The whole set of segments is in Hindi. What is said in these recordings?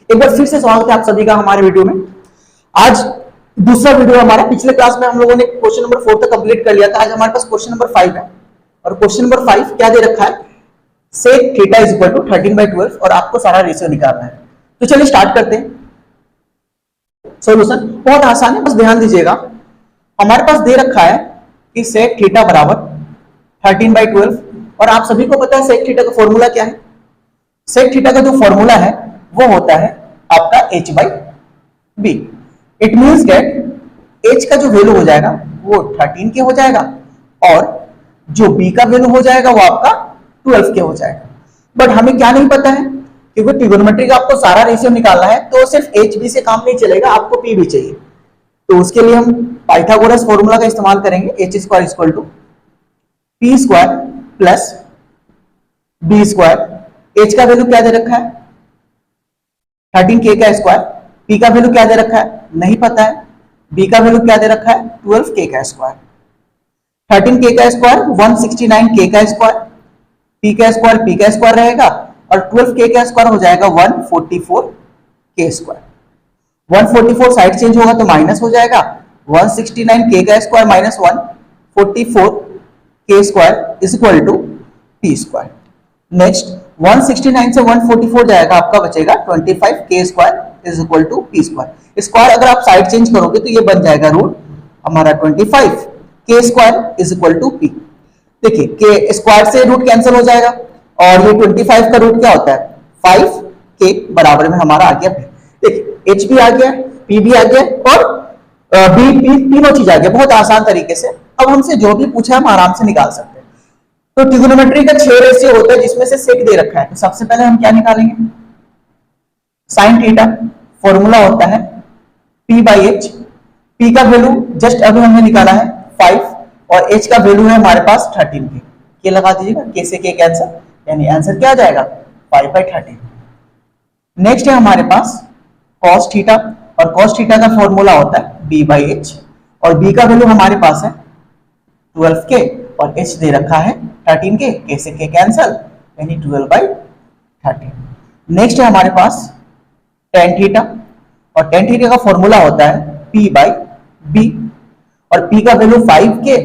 एक बार फिर से स्वागत है आप सभी का हमारे वीडियो में। आज दूसरा वीडियो हमारा। पिछले क्लास में हम लोगों ने क्वेश्चन नंबर 4 तक कंप्लीट कर लिया था। आज हमारे पास क्वेश्चन नंबर 5 है और क्वेश्चन नंबर 5 क्या दे रखा है, sec theta is equal to 13/12 और आपको सारा रेशियो निकालना है। तो चलिए स्टार्ट करते हैं। सॉल्यूशन बहुत आसान है, बस ध्यान दीजिएगा। हमारे पास दे रखा है कि सेक थीटा बराबर 13/12 और आप सभी को पता है सेक थीटा का फॉर्मूला क्या है। सेक थीटा का जो फॉर्मूला है वो होता है आपका h/b। It means that h का जो वैल्यू हो जाएगा वो 13 के हो जाएगा और जो b का वैल्यू हो जाएगा वो आपका 12 के हो जाएगा। बट हमें क्या नहीं पता है, क्योंकि ट्रिगोनोमेट्री का आपको सारा रेशियो निकालना है तो सिर्फ hb से काम नहीं चलेगा, आपको p भी चाहिए। तो उसके लिए हम पाइथागोरस फॉर्मूला का इस्तेमाल करेंगे। h² = p² plus b²। h का वैल्यू क्या दे रखा है 13k का स्क्वायर, p का वैल्यू क्या दे रखा है नहीं पता है, b का वैल्यू क्या दे रखा है 12k का स्क्वायर। 13k का स्क्वायर 169k का स्क्वायर, p का स्क्वायर p का स्क्वायर रहेगा और 12k का स्क्वायर हो जाएगा 144k स्क्वायर। 144 साइड चेंज होगा तो माइनस हो जाएगा, 169k का square minus 144k square is equal to p²। Next 169 से 144 जाएगा, आपका बचेगा 25k square is equal to p²। Square अगर आप साइड चेंज करोगे तो ये बन जाएगा रूट हमारा 25k square is equal to p। देखिए k स्क्वायर से रूट कैंसिल हो जाएगा और ये 25 का रूट क्या होता है 5k बराबर में हमारा आ गया। देखिए h भी आ गया, p भी आ गया और b p तीनों चीज आ गया बहुत आसान तरीके से। अब हमसे जो भी पूछा हम आराम से निकाल सकते हैं। तो ट्रिगोनोमेट्री का 6 रेशियो होता है जिसमें से सेक दे रखा है। तो सबसे पहले हम क्या निकालेंगे, साइन थीटा। फॉर्मूला होता है p/h। p का वैल्यू जस्ट अभी हमने निकाला है 5 और h का वैल्यू है हमारे पास 13k। के लगा दीजिएगा, k से k कैंसिल, यानी आंसर क्या आ जाएगा 5/13। नेक्स्ट है हमारे पास cos थीटा और cos थीटा का फॉर्मूला होता है b/h और b का वैल्यू हमारे पास है 12k और h दे रखा है 13k, k से k कैंसिल यानी 12/13। नेक्स्ट है हमारे पास tan थीटा और tan थीटा का फॉर्मूला होता है p/b और p का वैल्यू 5k,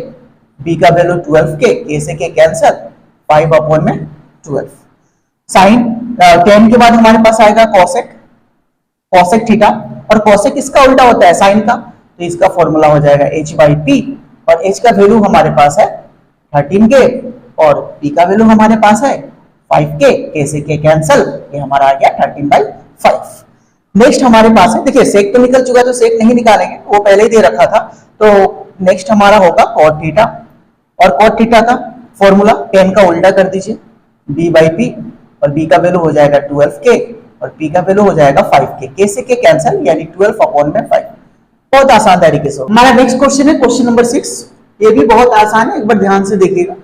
b का वैल्यू 12k, k से k कैंसिल 5/12। साइन tan के बाद हमारे पास आएगा cosec थीटा और cosec इसका उल्टा होता है साइन का, तो इसका फॉर्मूला हो जाएगा h/p और h का वैल्यू हमारे पास है 13k और p का वैल्यू हमारे पास है 5k, k से k कैंसिल, ये हमारा आ गया 13/5। नेक्स्ट हमारे पास है, देखिए सेक तो निकल चुका है तो सेक नहीं निकालेंगे, वो पहले ही दे रखा था। तो नेक्स्ट हमारा होगा cot थीटा और cot थीटा का फॉर्मूला tan का उल्टा कर दीजिए b/p और b का वैल्यू हो जाएगा 12k और p का वैल्यू हो जाएगा 5k, k से k कैंसिल यानी 12/5। बहुत आसान तरीके से। हमारा नेक्स्ट क्वेश्चन है क्वेश्चन नंबर 6। ये भी बहुत आसान है, एक बार ध्यान से देखिएगा।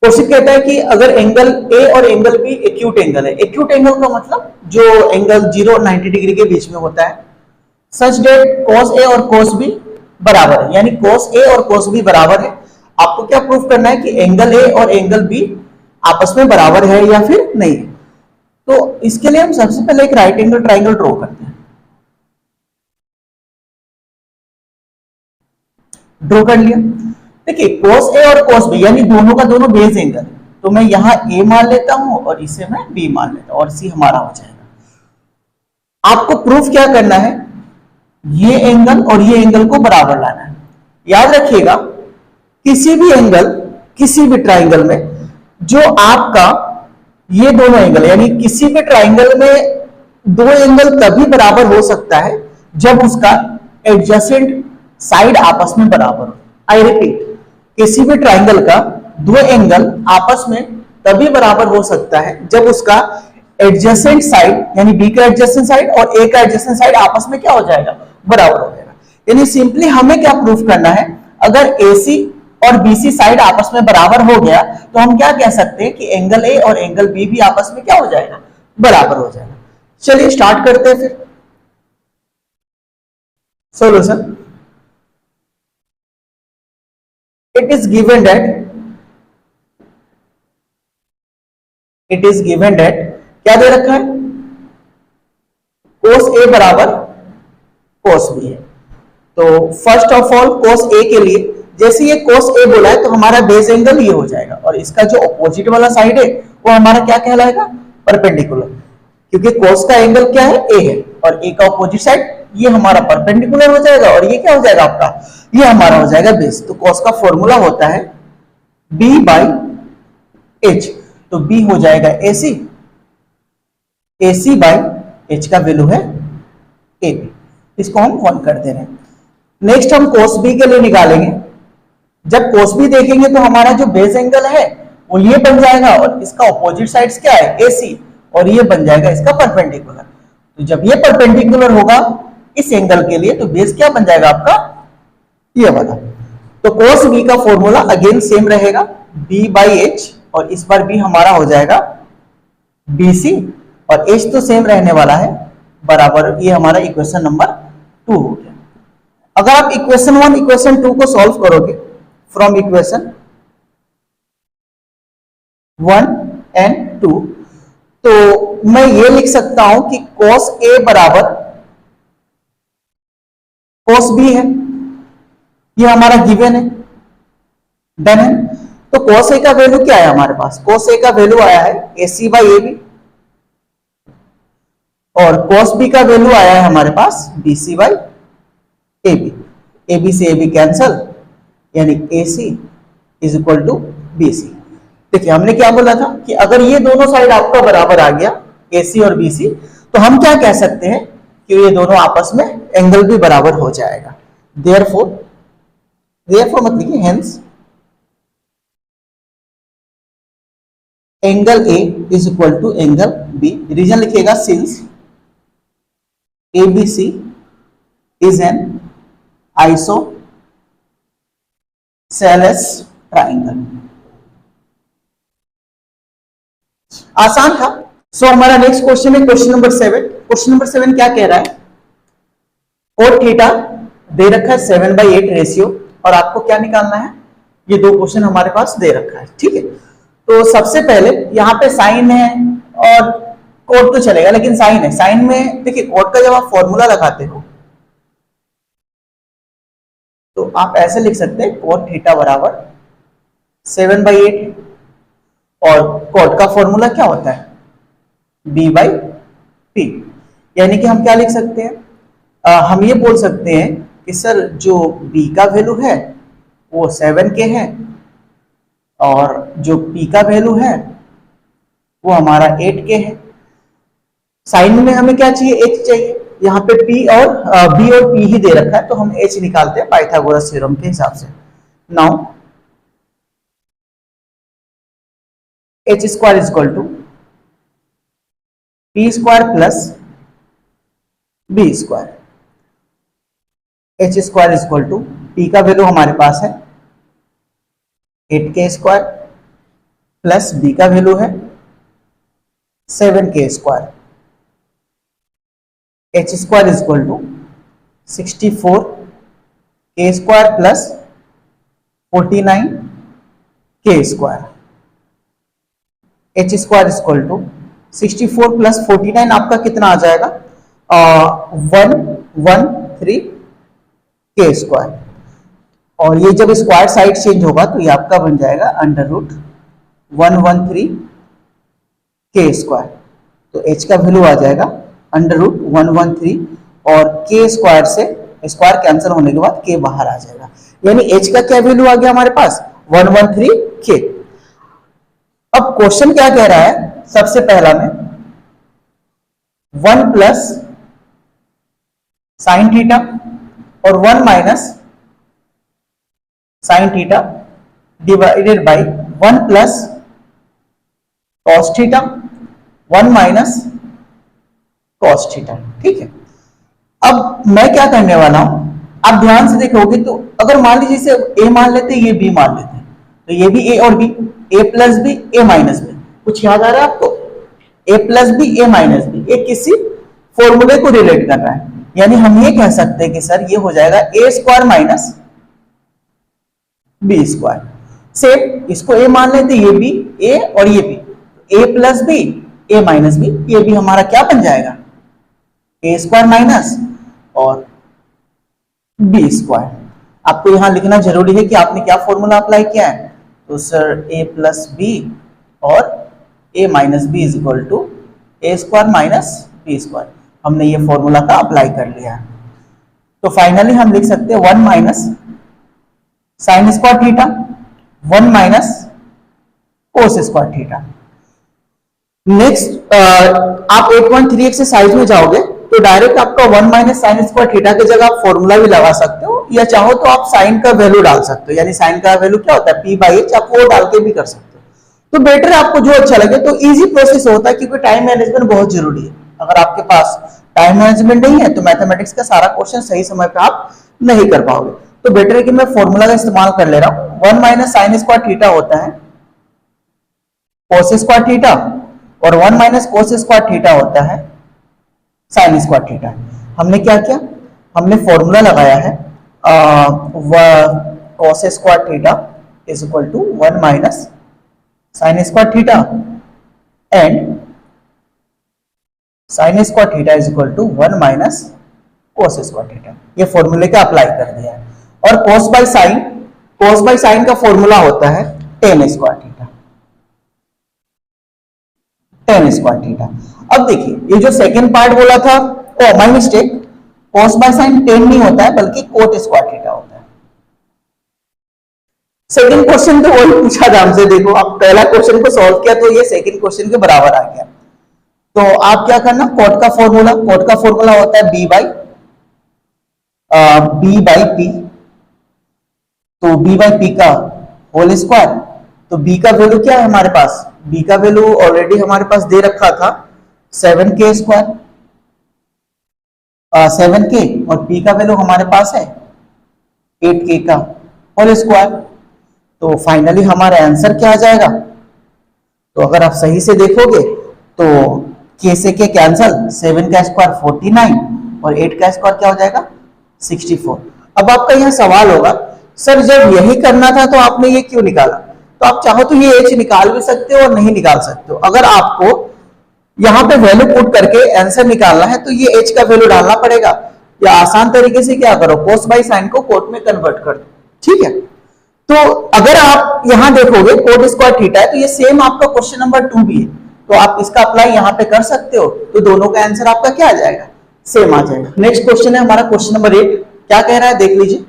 क्वेश्चन कहता है कि अगर एंगल ए और एंगल बी एक्यूट एंगल है। एक्यूट एंगल का मतलब जो एंगल 0 और 90 डिग्री के बीच में होता है, सच डेट cos ए और cos बी बराबर है, यानी cos ए और cos बी बराबर है। आपको क्या प्रूफ करना है कि एंगल ए और एंगल बी आपस में बराबर है या फिर नहीं है। तो इसके लिए हम सबसे पहले एक राइट एंगल ट्राइंगल ड्रॉ करते हैं। ड्रॉ कर लिया। देखिए cos ए और cos बी यानी दोनों का दोनों बेस एंगल, तो मैं यहां a मान लेता हूं और इसे मैं b मान लेता हूं और c हमारा हो जाएगा। आपको प्रूफ क्या करना है, ये एंगल और ये एंगल को बराबर लाना है। याद रखिएगा किसी भी एंगल, किसी भी ट्राइंगल में जो आपका ये दोनों एंगल यानी किसी भी ट्राइंगल में दो एंगल तभी बराबर हो सकता है जब उसका एडजेसेंट साइड आपस में बराबर हो। आई रिपीट, किसी भी ट्राइंगल का दो एंगल आपस में तभी बराबर हो सकता है जब उसका एडजेसेंट साइड यानी बी का एडजेसेंट साइड और ए का एडजेसेंट साइड आपस में क्या हो जाएगा बराबर हो जाएगा। यानी सिंपली हमें क्या प्रूफ करना है, अगर AC और BC साइड आपस में बराबर हो गया तो हम क्या कह सकते हैं कि एंगल A और एंगल B भी आपस में क्या हो जाएगा बराबर हो जाएगा। चलिए स्टार्ट करते हैं फिर solution. it is given that क्या दे रखा है cos A बराबर cos B है। तो first of all cos A के लिए जैसे ये cos A बोला है तो हमारा बेस एंगल ये हो जाएगा, और इसका जो ऑपोजिट वाला साइड है वो हमारा क्या कहलाएगा, परपेंडिकुलर, क्योंकि cos का एंगल क्या है, A है, और A का ऑपोजिट साइड ये हमारा परपेंडिकुलर हो जाएगा, और ये क्या हो जाएगा आपका, ये हमारा हो जाएगा बेस। तो cos का फॉर्मूला होता है B बाई H, तो B हो जाएगा AC, AC बाई H का वैल्यू है AB, इसको हम 1 कर दे रहे हैं। नेक्स्ट हम cos B के लिए निकालेंगे। जब cos B देखेंगे तो हमारा जो बेस एंगल है वो ये बन जाएगा, और इसका ऑपोजिट साइड्स क्या है, AC, और ये बन जाएगा इसका परपेंडिकुलर। तो जब ये परपेंडिकुलर होगा इस एंगल के लिए तो बेस क्या बन जाएगा आपका, ये वाला। तो cos B का फॉर्मूला अगेन सेम रहेगा B बाई H, और इस बार B हमारा हो जाएगा BC, और H तो सेम रहने वाला है बराबर, ये हमारा इक्वेशन नंबर 2 हो गया। अगर आप इक्वेशन 1 इक्वेशन 2 को सॉल्व करोगे फ्रॉम इक्वेशन 1 एंड 2, तो मैं ये लिख सकता हूं कि cos A बराबर cos B है, ये हमारा गिवन है, डन है। तो cos A का वैल्यू क्या है हमारे पास, cos A का वैल्यू आया है AC बाई AB, और cos B का वैल्यू आया है हमारे पास BC बाई AB। AB से AB कैंसल, यानी AC is equal to BC। देखिए हमने क्या बोला था कि अगर ये दोनों साइड आपका बराबर आ गया AC और BC, तो हम क्या कह सकते हैं कि ये दोनों आपस में एंगल भी बराबर हो जाएगा। देयरफॉर मत लिखिए, hence angle A is equal to angle B। Reason लिखिएगा since ABC is an isosceles triangle। आसान था। सो हमारा नेक्स्ट क्वेश्चन है क्वेश्चन नंबर 7। क्वेश्चन नंबर 7 क्या कह रहा है, कोट थीटा दे रखा है 7/8 रेशियो, और आपको क्या निकालना है, ये दो क्वेश्चन हमारे पास दे रखा है, ठीक है। तो सबसे पहले यहाँ पे साइन है और कोट तो चलेगा, लेकिन साइन है, साइन में देखिए कोट का जब आप फॉर्मूला लगाते हो तो आप ऐसे लिख सकते हैं कोट थीटा बराबर 7/8, और कोट का फॉर्मूला क्या होता है, B/P। यानी कि हम क्या लिख सकते हैं, हम ये बोल सकते हैं कि सर जो B का वैल्यू है वो 7K है, और जो P का वैल्यू है वो हमारा 8K है। साइन में हमें क्या चाहिए, H चाहिए, यहाँ पे P और B और P ही दे रखा है, तो हम H निकालते हैं पाइथागोरस थ्योरम के हिसाब से। Now H square is equal to P square plus B square. H square is equal to P का वैल्यू हमारे पास है 8K स्क्वायर, प्लस B का वैल्यू है 7K square. H square is equal to 64K square plus 49K square. H square is equal to 64 plus 49 आपका कितना आ जाएगा, 113K स्क्वायर, और ये जब स्क्वायर साइड चेंज होगा तो ये आपका बन जाएगा √113K स्क्वायर। तो H का वैल्यू आ जाएगा √113, और K स्क्वायर से स्क्वायर कैंसिल होने के बाद K बाहर आ जाएगा, यानी H का क्या वैल्यू आ गया हमारे पास 113K। अब क्वेश्चन क्या कह रहा है, सबसे पहला में 1 प्लस साइन थीटा और 1 minus sine theta divided by 1 plus cos theta 1 minus cos theta, ठीक है। अब मैं क्या करने वाला हूं, आप ध्यान से देखोगे तो अगर मान लीजिए इसे A मान लेते, ये B मान लेते, तो ये भी A और B, A plus B A minus B, कुछ याद आ रहा है आपको, A plus B A minus B, ये किसी फॉर्मूले को रिलेट कर रहा है, यानी हम ये कह सकते हैं कि सर ये हो जाएगा A square minus B square. Same इसको A मान लेते, ये भी A और ये भी A plus B A minus B, ये भी हमारा क्या बन जाएगा ए स्क्वायर माइनस और बी स्क्वायर। आपको यहां लिखना जरूरी है कि आपने क्या फॉर्मूला अप्लाई किया है, तो सर ए प्लस बी और A minus B is equal to A square minus B square. हमने ये फॉर्मूला का अप्लाई कर लिया है। तो फाइनली हम लिख सकते हैं 1 minus sine square theta 1 minus cos square theta. Next आप 8.3 एक्सरसाइज में जाओगे तो डायरेक्ट आपका 1 माइनस साइन स्क्वायर थीटा की जगह आप फॉर्मूला भी लगा सकते हो, या चाहो तो आप साइन का वैल्यू डाल सकते हो, यानी साइन का वैल्यू क्या होता है पी बाई एच, आप वो डाल के भी कर सकते हो। तो बेटर है आपको जो अच्छा लगे। तो इजी प्रोसेस होता है क्योंकि टाइम मैनेजमेंट बहुत जरूरी है। अगर आपके पास टाइम मैनेजमेंट नहीं है तो मैथमेटिक्स का सारा क्वेश्चन सही समय पे आप नहीं कर पाओगे। तो बेटर है कि मैं फॉर्मूला का इस्तेमाल कर ले रहा हूं। 1 माइनस साइन स्क्वायर थीटा होता है कोस स्क्वायर थीटा और 1 माइनस कोस स्क्वायर थीटा होता है साइन स्क्वायर थीटा। हमने क्या किया, हमने फॉर्मूला लगाया है cos square theta is equal to 1 minus sine square theta and sine square theta is equal to 1 minus cos square theta. ये फॉर्मूले का अप्लाई कर दिया है। और कोस बाय साइन का फॉर्मूला होता है tan square theta, tan square theta. अब देखिए ये जो सेकंड पार्ट बोला था, oh my mistake, cos by sine tan नहीं होता है बल्कि कोट स्क्वायर थीटा होता है। सेकंड क्वेश्चन तो वही पूछा था हमसे। देखो आप पहला क्वेश्चन को सॉल्व किया तो ये सेकंड क्वेश्चन के बराबर आ गया। तो आप क्या करना, कोट का फॉर्मूला होता है बी बाई पी। तो बी बाई पी का होल स्क्वायर। तो बी का वैल्यू क्या है हमारे पास, बी का वैल्यू ऑलरेडी हमारे पास दे रखा था 7k स्क्वायर 7k, और पी का वैल्यू हमारे पास है 8k का होल स्क्वायर। तो फाइनली हमारा आंसर क्या आ जाएगा, तो अगर आप सही से देखोगे तो k से k कैंसल, 7 का स्क्वायर 49 और 8 का स्क्वायर क्या हो जाएगा 64। अब आपका यह सवाल होगा सर जब यही करना था तो आपने ये क्यों निकाला। तो आप चाहो तो ये h निकाल भी सकते हो और नहीं निकाल सकते हो। अगर आपको यहां पे वैल्यू पुट करके आंसर निकालना है तो ये h का वैल्यू डालना पड़ेगा, या आसान तरीके से क्या करो कोस बाय साइन को कोट में कन्वर्ट कर दो। ठीक है, तो अगर आप यहां देखोगे कोट स्क्वायर थीटा है तो ये सेम आपका क्वेश्चन नंबर 2 भी है, तो आप इसका अप्लाई यहां पे कर सकते हो। तो दोनों का आंसर आपका क्या आ जाएगा, सेम आ जाएगा। नेक्स्ट क्वेश्चन है हमारा क्वेश्चन नंबर 8। क्या कह रहा है देख लीजिए,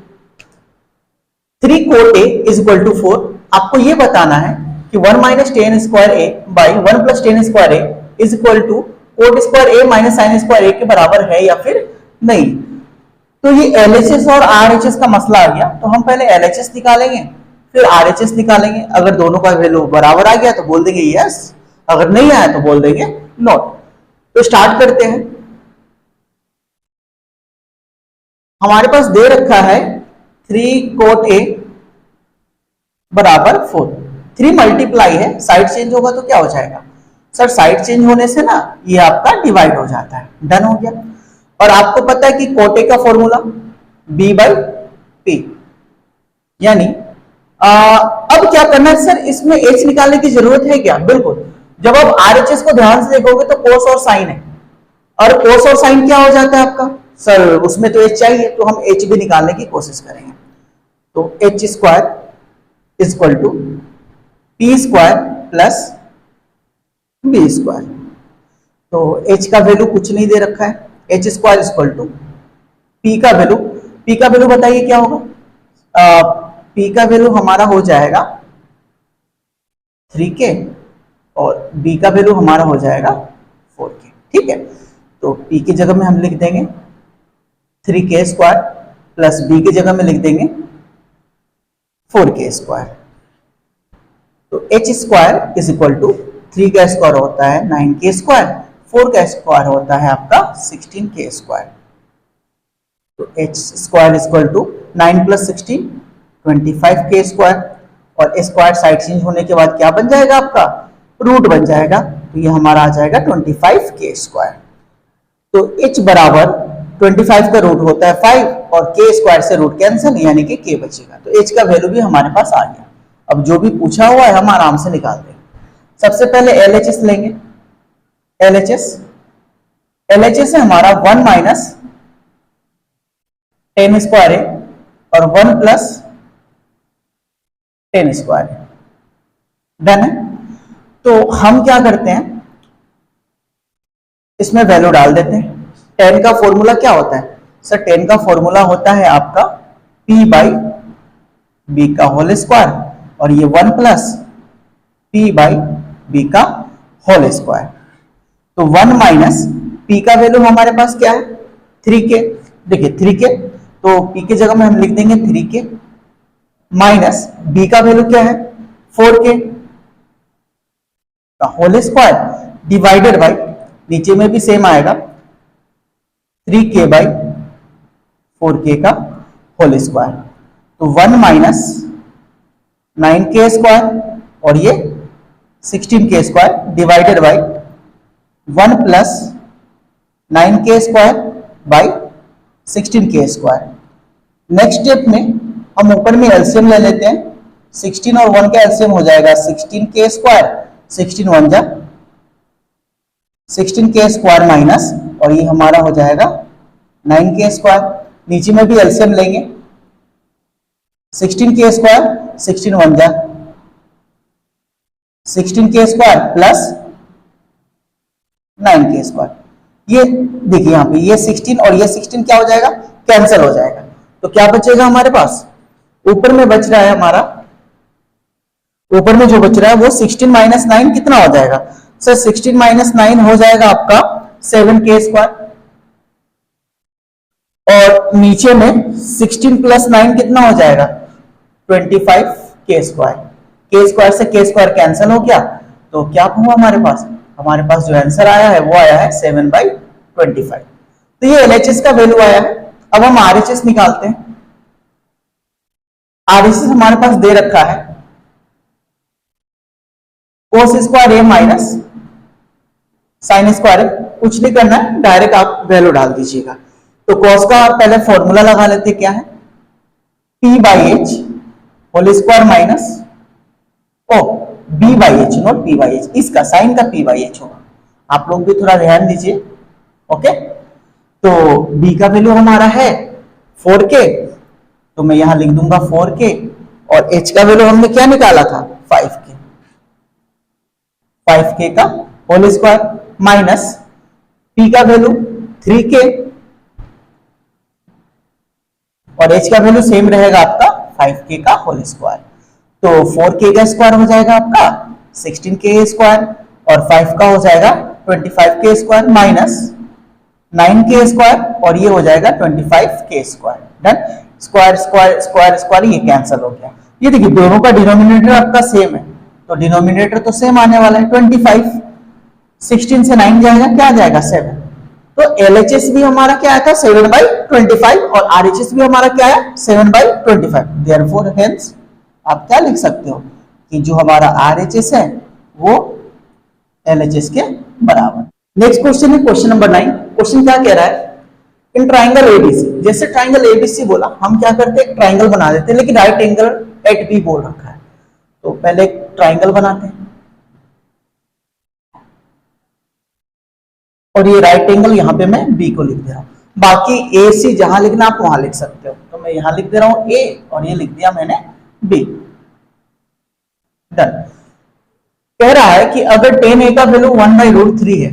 3 cot a is equal to 4। आपको ये बताना है कि 1 minus tan square a by 1 plus tan square a is equal to cot square a minus sine square a के बराबर है या फिर नहीं। तो ये LHS और RHS का मसला आ गया। तो हम पहले LHS निकालेंगे फिर RHS निकालेंगे। अगर दोनों का वैल्यू बराबर आ गया तो बोल देंगे यस, अगर नहीं आया तो बोल देंगे नॉट। तो स्टार्ट करते हैं। हमारे पास दे रखा है 3 कोट a बराबर 4। 3 मल्टीप्लाई है, साइड चेंज होगा तो क्या हो जाएगा सर, साइड चेंज होने से ना ये आपका डिवाइड हो जाता है। डन हो गया। और आपको पता है कि कोट a का फॉर्मूला b बाई p, यानी अब क्या करना है सर, इसमें h निकालने की जरूरत है क्या, बिल्कुल। जब आप RHS को ध्यान से देखोगे तो कोस और साइन है, और कोस और साइन क्या हो जाता है आपका सर, उसमें तो h चाहिए, तो हम h भी निकालने की कोशिश करेंगे। तो h square is equal to p square plus b square. तो h का वैल्यू कुछ नहीं दे रखा है, h square is equal to p का वैल्यू बताइए क्या होगा। p का वैल्यू हमारा हो जाएगा 3k और b का वैल्यू हमारा हो जाएगा 4k। ठीक है, तो p की जगह में हम लिख देंगे 3k स्क्वायर प्लस b की जगह में लिख देंगे 4k स्क्वायर। तो h square is equal to 3 का स्क्वायर होता है 9k स्क्वायर, 4 का स्क्वायर होता है आपका 16k स्क्वायर। तो h square is equal to 9 plus 16 25k square, और स्क्वायर साइड चेंज होने के बाद क्या बन जाएगा आपका रूट बन जाएगा। तो ये हमारा आ जाएगा 25k स्क्वायर। तो h बराबर 25 का रूट होता है 5 और k स्क्वायर से रूट कैंसिल, यानी कि k बचेगा। तो h का वैल्यू भी हमारे पास आ गया। अब जो भी पूछा हुआ है हम आराम से निकाल देंगे। सबसे पहले LHS लेंगे। LHS LHS है हमारा 1 माइनस 10 स्क्वायर है और 1 प्लस 10 स्क्वायर है। डन है। तो हम क्या करते हैं, इसमें वैल्यू डाल देते हैं। 10 का फॉर्मूला क्या होता है सर? 10 का फॉर्मूला होता है आपका P बाई बी का होल स्क्वायर और ये 1 प्लस P बाई बी का होल स्क्वायर। तो 1 माइनस P का वैल्यू हमारे पास क्या है 3k। देखिए 3k, तो P की जगह में हम लिख देंगे 3k माइनस B का वैल्यू क्या है 4k का होल स्क्वायर डिवाइडेड बाई, नीचे में भी सेम आएगा 3k बाई 4k का होल स्क्वायर। तो 1 माइनस 9k स्क्वायर और ये 16k square divided by 1 plus 9k square by 16k square. Next step में हम ऊपर में एलसीएम ले लेते हैं। 16 और 1 का एलसीएम हो जाएगा 16k स्क्वायर, 16 1 जा 16k स्क्वायर माइनस और ये हमारा हो जाएगा 9k स्क्वायर। नीचे में भी एलसीएम लेंगे 16k स्क्वायर 16 1 जा 16k square plus 9k square. ये देखिए यहाँ पे ये 16 और ये 16 क्या हो जाएगा कैंसिल हो जाएगा। तो क्या बचेगा हमारे पास, ऊपर में बच रहा है हमारा, ऊपर में जो बच रहा है वो 16 माइनस 9 कितना हो जाएगा सर? 16 माइनस 9 हो जाएगा आपका 7k स्क्वायर और नीचे में 16 प्लस 9 कितना हो जाएगा 25k स्क्वायर। k स्क्वायर से k स्क्वायर कैंसिल हो गया। तो क्या हुआ हमारे पास, हमारे पास जो आंसर आया है वो आया है 7/25। तो ये LHS का वैल्यू आया है। अब हम RHS निकालते हैं। RHS हमारे पास दे रखा है cos square a minus sine square A. कुछ नहीं करना है, डायरेक्ट आप वैल्यू डाल दीजिएगा। तो cos का पहले फॉर्मूला लगा लेते हैं, क्या है P by H whole square minus B by H, not P by H, इसका साइन का P बाई एच होगा। आप लोग भी थोड़ा ध्यान दीजिए। ओके, तो B का वैल्यू हमारा है 4k, तो मैं यहां लिख दूंगा 4k और h का वैल्यू हमने क्या निकाला था 5k का होल स्क्वायर माइनस P का वैल्यू 3k और h का वैल्यू सेम रहेगा आपका 5k का होल स्क्वायर। तो 4k का स्क्वायर हो जाएगा आपका 16k स्क्वायर और 5 का हो जाएगा 25k square minus 9k square और ये हो जाएगा 25k square. Done. Square square square square ये कैंसिल हो गया। ये देखिए दोनों का डिनोमिनेटर आपका सेम है, तो डिनोमिनेटर तो सेम आने वाला है 25। 16 से 9 जाएगा, क्या आ जाएगा 7। तो LHS भी हमारा क्या आया था 7/25 और RHS भी हमारा क्या है 7/25। देयरफॉर हेंस आप क्या लिख सकते हो कि जो हमारा RHS है वो LHS के बराबर। नेक्स्ट क्वेश्चन है क्वेश्चन नंबर 9। क्वेश्चन क्या कह रहा है, इन ट्राइंगल ABC, जैसे ट्राइंगल ABC बोला हम क्या करते हैं ट्राइंगल बना देते हैं, लेकिन राइट एंगल एट B बोल रखा है। तो पहले एक ट्राइंगल बनाते हैं और ये राइट एंगल यहां पे मैं B को लिख दे रहा हूं। बाकी AC जहां लिखना आप वहां लिख सकते हो, तो मैं यहां लिख दे रहा हूं A और ये लिख दिया मैंने B। डन। कह रहा है कि अगर tan A का वैल्यू 1/√3 है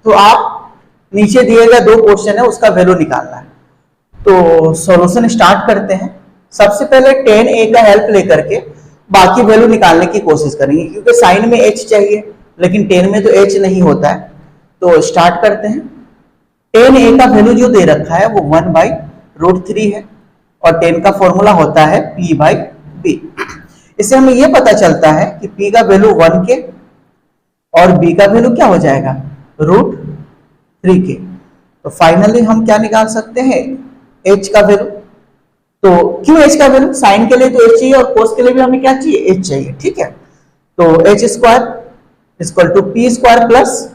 तो आप नीचे दिए गए दो क्वेश्चन है उसका वैल्यू निकालना है। तो सॉल्यूशन स्टार्ट करते हैं। सबसे पहले tan A का हेल्प लेकर के बाकी वैल्यू निकालने की कोशिश करेंगे, क्योंकि साइन में h चाहिए लेकिन tan में तो h नहीं होता है। तो स्टार्ट करते हैं। tan A का वैल्यू जो दे रखा है वो 1/√3 है और tan का फॉर्मूला होता है P बाई B। इससे हमें यह पता चलता है कि P का वैल्यू 1k और B का वैल्यू क्या हो जाएगा √3k। तो फाइनली हम क्या निकाल सकते हैं h का वैल्यू। तो क्यों h का वैल्यू, साइन के लिए तो h चाहिए और कोस के लिए भी हमें क्या चाहिए h चाहिए। ठीक है, तो h square equal to P square plus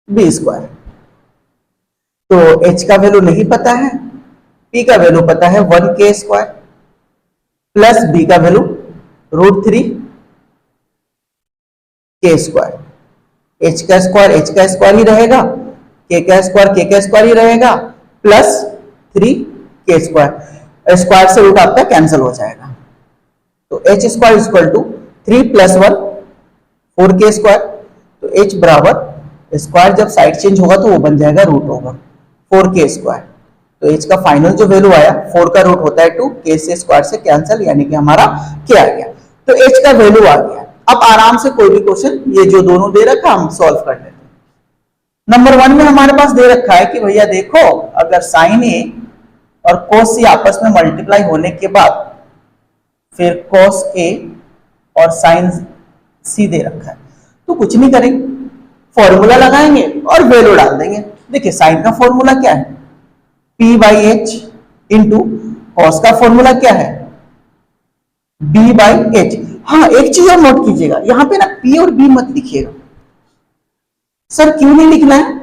B square. तो h का वैल्यू नहीं पता है, P का वैल्यू पता है 1k स्क्वायर प्लस B का वैल्यू √3k स्क्वायर। h का स्क्वायर ही रहेगा के का स्क्वायर ही रहेगा प्लस 3 के स्क्वायर, स्क्वायर से रूट आपका कैंसिल हो जाएगा। तो एच स्क्वायर इक्वल टू 3 + 1 4 के स्क्वायर। तो एच बराबर स्क्वायर जब साइड चेंज होगा तो वो बन जाएगा रूट ओवर 4 के स्क्वायर। तो एच का फाइनल जो वैल्यू आया 4 का रूट होता है 2, के से स्क्वायर से कैंसिल, यानी कि हमारा क्या आ गया। तो एच का वैल्यू आ गया। अब आराम से कोई भी क्वेश्चन ये जो दोनों दे रखा हम सॉल्व कर लेते हैं। नंबर 1 में हमारे पास दे रखा है कि भैया देखो अगर साइन ए और कोस सी आपस में मल्टीप्लाई होने के बाद फिर कोस ए और साइन सी दे रखा है, तो कुछ नहीं करेंगे, फॉर्मूला लगाएंगे और वैल्यू डाल देंगे। देखिए साइन का फॉर्मूला क्या है, P/H इंटू कॉस का फॉर्मूला क्या है, B/H। हाँ एक चीज और नोट कीजिएगा, यहां पे ना P और B मत लिखिएगा। सर क्यों नहीं लिखना है,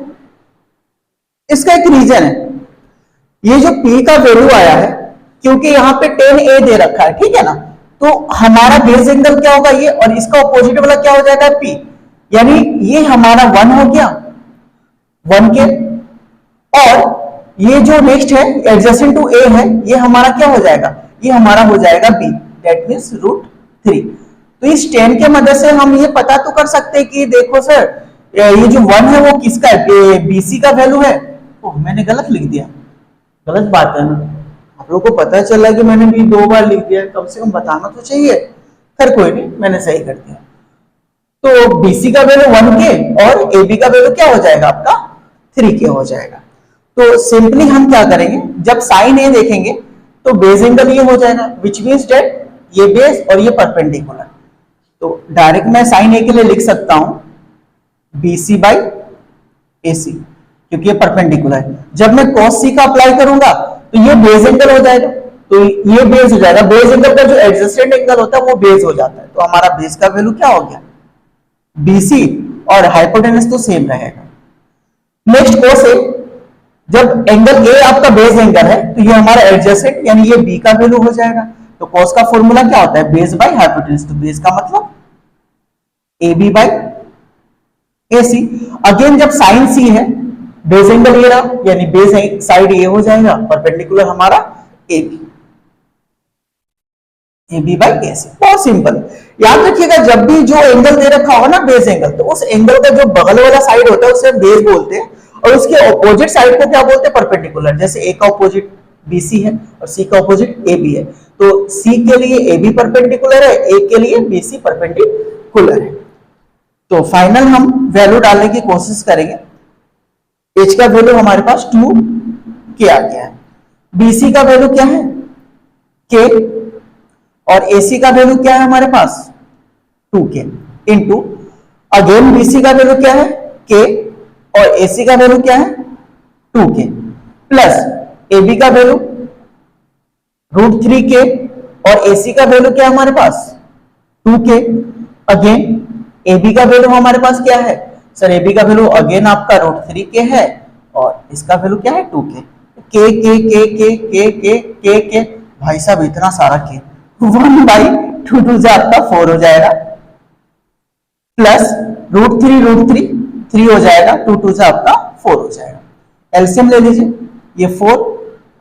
इसका एक रीजन है। ये जो P का वैल्यू आया है क्योंकि यहाँ पे tan A दे रखा है, ठीक है ना, तो हमारा बेस एंगल क्या होगा ये, और इसका ऑपोजिट वाला क्या हो जाएगा P, यानी ये हमारा 1 हो गया 1 के, और ये जो नेक्स्ट है एडजेसेंट टू A है ये हमारा क्या हो जाएगा, ये हमारा हो जाएगा B, दैट मींस √3। तो इस tan के मदद से हम ये पता तो कर सकते हैं कि देखो सर ये जो 1 है वो किसका है, BC का वैल्यू है। ओह मैंने गलत लिख दिया, गलत बात है ना, आप लोगों को पता चला कि मैंने भी 2 बार लिख दिया, कम से कम बताना तो चाहिए। खैर कोई नहीं, मैंने सही कर दिया। तो BC का वैल्यू 1 के और AB का वैल्यू क्या हो जाएगा आपका 3 के हो जाएगा। तो सिंपली हम क्या करेंगे, जब साइन ए देखेंगे तो बेस एंगल ये हो जाएगा, विच मींस दैट ये बेस और ये परपेंडिकुलर। तो डायरेक्ट मैं साइन ए के लिए लिख सकता हूं BC/AC, क्योंकि ये परपेंडिकुलर है। जब मैं cos C का अप्लाई करूंगा तो ये बेस एंगल हो जाएगा, तो ये बेस हो जाएगा। बेस एंगल का जो एडजेसेंट एंगल होता है वो बेस हो जाता है, तो हमारा बेस का वैल्यू क्या हो गया BC, और हाइपोटेनस तो सेम रहेगा। नेक्स्ट cos A, जब एंगल ए आपका बेस एंगल है तो ये हमारा एडजेसेंट यानी ये बी का वैल्यू हो जाएगा। तो कॉस का फॉर्मूला क्या होता है, बेस बाय हाइपोटेनस, तो बेस का मतलब AB/AC। अगेन जब साइन सी है बेस एंगल ये रहा, यानी बेस साइड ये हो जाएगा, परपेंडिकुलर हमारा AB/AC। बहुत सिंपल, याद रखिएगा जब भी जो एंगल दे रखा होगा ना बेस एंगल, तो उस एंगल का जो बगल वाला साइड होता है उसे बेस बोलते हैं, और उसके ऑपोजिट साइड को क्या बोलते हैं, परपेंडिकुलर। जैसे ए का ऑपोजिट BC है और C का ऑपोजिट AB है, तो C के लिए AB परपेंडिकुलर है, A के लिए BC परपेंडिकुलर है। तो फाइनल हम वैल्यू डालने की कोशिश करेंगे। H का वैल्यू हमारे पास 2 के आ गया है, BC का वैल्यू क्या है K, और AC का वैल्यू क्या है हमारे पास 2K, इंटू अगेन BC का वैल्यू क्या है K, और AC का वैल्यू क्या है 2K, प्लस AB का वैल्यू √3K, और AC का वैल्यू क्या है हमारे पास 2K। अगेन AB का वैल्यू हमारे पास क्या है सर, AB का वैल्यू अगेन आपका √3K है, और इसका वैल्यू क्या है 2K। K K K K K K K K भाई साहब इतना सारा K, 1/2 से आपका 4 हो जाएगा, प्लस √3 3 हो जाएगा, 2 से आपका 4 हो जाएगा। एलसीएम ले लीजिए, ये 4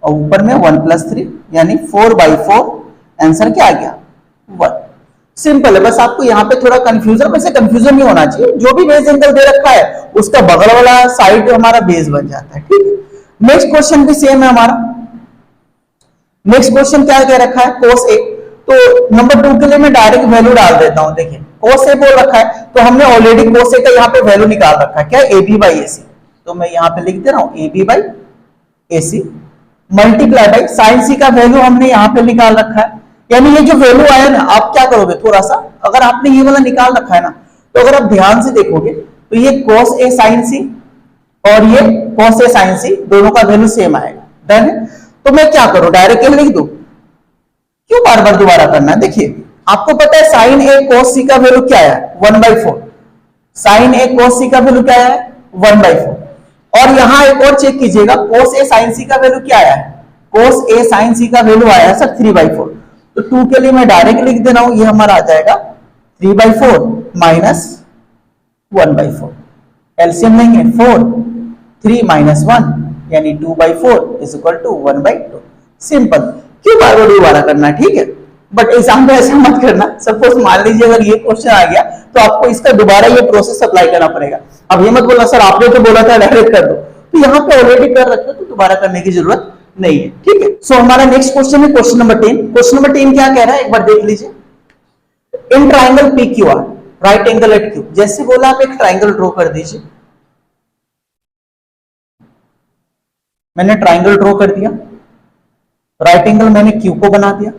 और ऊपर में 1 + 3 यानी 4/4, आंसर क्या आ गया 1। सिंपल है, बस आपको यहाँ पे थोड़ा कंफ्यूजन, वैसे कंफ्यूजन नहीं होना चाहिए, जो भी बेस एंगल दे रखा है उसका बगल वाला साइड हमारा बेस बन जाता है, ठीक है। नेक्स्ट क्वेश्चन भी सेम है हमारा। नेक्स्ट क्वेश्चन क्या कह रखा है cos A, तो नंबर 2 के लिए मैं डायरेक्ट वैल्यू डाल देता हूं। देखिए cos A बोल रखा है, तो हमने ऑलरेडी cos A का यहाँ पे वैल्यू निकाल रखा है, क्या AB/AC, तो मैं यहाँ पे लिख दे रहा हूं AB/AC multiply by sine C का वैल्यू हमने यहाँ पे निकाल रखा है। यानी ये जो वैल्यू आया ना, आप क्या करोगे थोड़ा सा, अगर आपने ये वाला निकाल रखा है ना, तो अगर आप ध्यान से देखोगे तो ये cos A sin C और ये cos A sin C दोनों का वैल्यू सेम आएगा। डन है, तो मैं क्या करूं डायरेक्ट लिख दूं, क्यों बार बार दोबारा करना है। देखिए आपको पता है साइन A cos C का वैल्यू क्या है 1/4, साइन A cos C का वैल्यू क्या है 1/4, और यहां एक और चेक कीजिएगा cos A sin C का वैल्यू क्या आया है, cos A sin C का वैल्यू आया है सर 3/4। तो 2 के लिए मैं डायरेक्ट लिख दे रहा हूं, ये हमारा आ जाएगा 3/4 - 1/4। एलसीएम लेंगे 4 3 माइनस 1 यानी 2/4 इज इक्वल टू 1/2। सिंपल। क्यों बार बार दोबारा करना, ठीक है, बट एग्जाम में ऐसा मत करना। सपोज मान लीजिए अगर ये क्वेश्चन आ गया तो आपको इसका दोबारा ये प्रोसेस अप्लाई करना पड़ेगा। अब ये मत बोलना सर आपने तो बोला था डायरेक्ट कर दो, तो यहाँ पे ऑलरेडी कर रखे तो दोबारा करने की जरूरत नहीं है, ठीक है। सो हमारा नेक्स्ट क्वेश्चन है क्वेश्चन नंबर 10। क्वेश्चन नंबर 10 क्या कह रहा है एक बार देख लीजिए। In triangle P Q R right angle at Q, जैसे बोला आप एक ट्राइंगल ड्रॉ कर दीजिए। मैंने ट्राइंगल ड्रॉ कर दिया, राइट एंगल मैंने क्यू को बना दिया,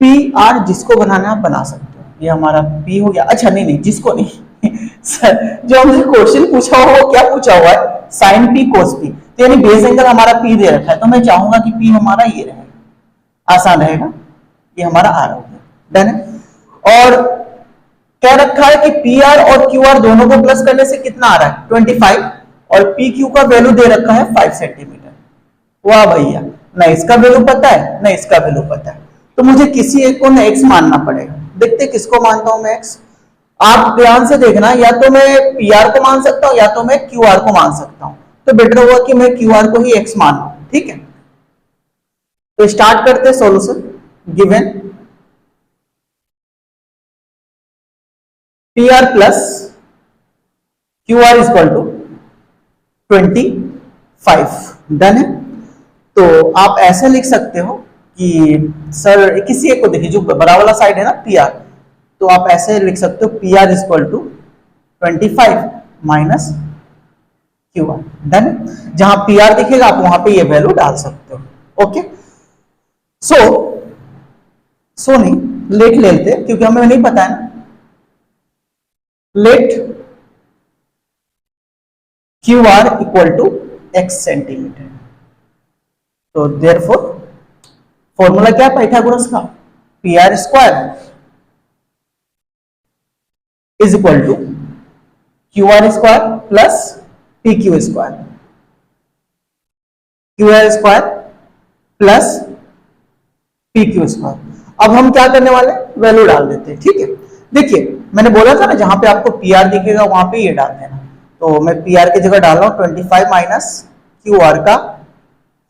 पी आर जिसको बनाना आप बना सकते हो, ये हमारा पी हो गया। अच्छा नहीं जिसको नहीं सर जो हमसे क्वेश्चन पूछा हुआ वो क्या पूछा हुआ है, साइन पी कोस पी, तो यानी बेस एंगल हमारा पी दे रखा है, तो मैं चाहूंगा कि पी हमारा ये रहेगा, आसान रहेगा, ये हमारा आर हो गया, डन है। और क्या रखा है कि पी आर और क्यू आर दोनों को प्लस करने से कितना आ रहा है 25, और पी क्यू का वैल्यू दे रखा है 5 सेंटीमीटर। वाह भैया, ना इसका वैल्यू पता है ना इसका वैल्यू पता है, तो मुझे किसी एक को ना एक्स मानना पड़ेगा। देखते किसको मानता हूं मैं एक्स, आप ध्यान से देखना, या तो मैं पी आर को मान सकता हूं या तो मैं क्यू आर को मान सकता हूं, तो बेटर होगा कि मैं क्यू आर को ही एक्स मान लूं, ठीक है। तो स्टार्ट करते solution. Given P R plus Q R is equal to 25, done है। तो आप ऐसे लिख सकते हो कि सर किसी एक को देखिए जो बड़ा वाला साइड है ना पी आर, तो आप ऐसे लिख सकते हो P R is equal to 25 minus Q R, done. जहां पी आर दिखेगा आप वहां पे ये वैल्यू डाल सकते हो, ओके। सो नहीं लेट ले लेते क्योंकि हमें नहीं पता है ना। Let Q R equal to X centimetre, तो देयरफॉर फॉर्मूला क्या है पाइथागोरस का, P R square is equal to Q R square plus P Q square, Q R square plus P Q square. अब हम क्या करने वाले वैल्यू डाल देते हैं, ठीक है। देखिए मैंने बोला था ना जहां पे आपको पी आर दिखेगा वहां पे ये डाल देना, तो मैं पी आर की जगह डाल रहा हूं 25 माइनस क्यू आर का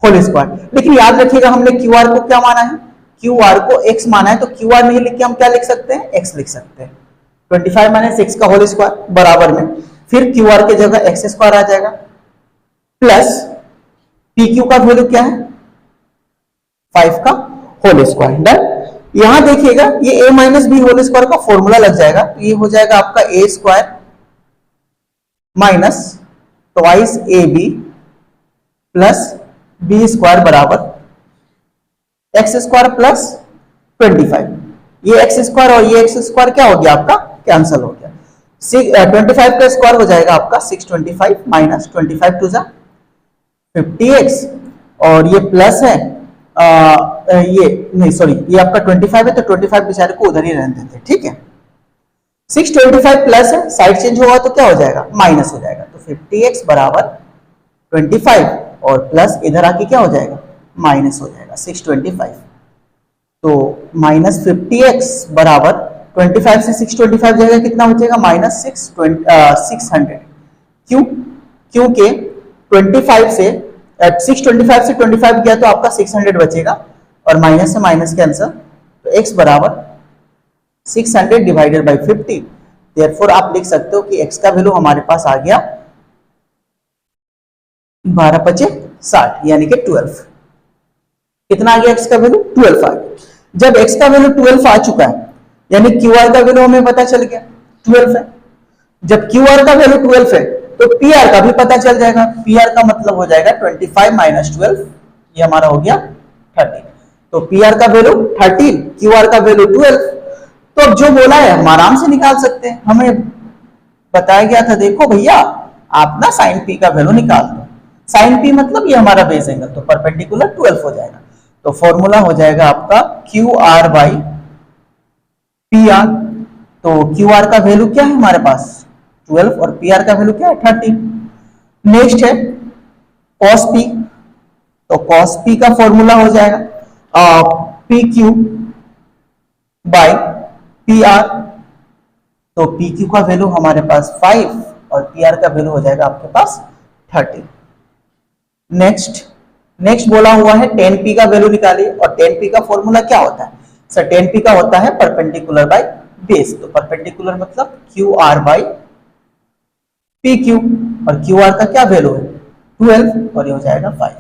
होल स्क्वायर। लेकिन याद रखिएगा हमने क्यू आर को क्या माना है, क्यू आर को एक्स माना है, तो क्यू आर नहीं लिख के हम क्या लिख सकते हैं एक्स लिख सकते हैं। 25 माइनस एक्स का होल स्क्वायर बराबर में फिर क्यू आर की जगह एक्स स्क्वायर आ जाएगा, प्लस पी क्यू का वैल्यू क्या है 5 का होल स्क्वायर, डन। यहां देखिएगा ये a minus B whole square का फॉर्मूला लग जाएगा, तो ये हो जाएगा आपका A square minus twice A B plus B square बराबर एक्स स्क्वायर प्लस 25। ये एक्स स्क्वायर और ये एक्स स्क्वायर क्या हो गया आपका कैंसिल हो गया, 25 का स्क्वायर हो जाएगा आपका 625 माइनस 25 टू जा 50x, और ये प्लस है ये नहीं सॉरी ये आपका 25 है, तो 25 बेचारे को उधर ही रहने देते, ठीक है। 625 प्लस है, साइड चेंज होगा तो क्या हो जाएगा माइनस हो जाएगा, तो 50x बराबर 25 और प्लस इधर आके क्या हो जाएगा माइनस हो जाएगा 625, तो माइनस 50x बराबर 25 से 625 जाएगा कितना हो जाएगा माइनस 600। क्यों, क्योंकि 25 से 625 से 25 गया तो आपका 600 बचेगा और माइनस से माइनस कैंसिल, तो x बराबर 600 डिवाइडेड बाई 50। देयरफॉर आप लिख सकते हो कि x का वैल्यू हमारे पास आ गया 12 पचे 60 यानी कि 12। कितना आ गया x का वैल्यू 12 आ गया। जब x का वैल्यू 12 आ चुका है यानी QR का वैल्यू हमें पता चल गया 12 है। जब QR का वैल्यू 12 है तो PR का भी पता चल जाएगा, PR का मतलब हो जाएगा 25 माइनस 12, ये हमारा हो गया 13। तो PR का वैल्यू 13, QR का वैल्यू 12। तो अब जो बोला है हम आराम से निकाल सकते हैं, हमें बताया गया था देखो भैया आप ना साइन P का वैल्यू निकाल दो। साइन P मतलब ये हमारा बेस एंगल, तो परपेंडिकुलर 12 हो जाएगा, तो फॉर्मूला हो जाएगा आपका QR बाई PR। तो QR का वैल्यू क्या है हमारे पास 12 और PR का वैल्यू क्या है 13। नेक्स्ट है cos P, तो cos P का फॉर्मूला हो जाएगा PQ बाई PR। तो PQ का वैल्यू हमारे पास 5 और PR का वैल्यू हो जाएगा आपके पास 30। नेक्स्ट नेक्स्ट बोला हुआ है 10p का वैल्यू निकालिए, और 10p का फॉर्मूला क्या होता है सर? 10p का होता है परपेंडिकुलर बाय बेस। तो परपेंडिकुलर मतलब QR बाय PQ, और QR का क्या वैल्यू है 12, और ये हो जाएगा 5।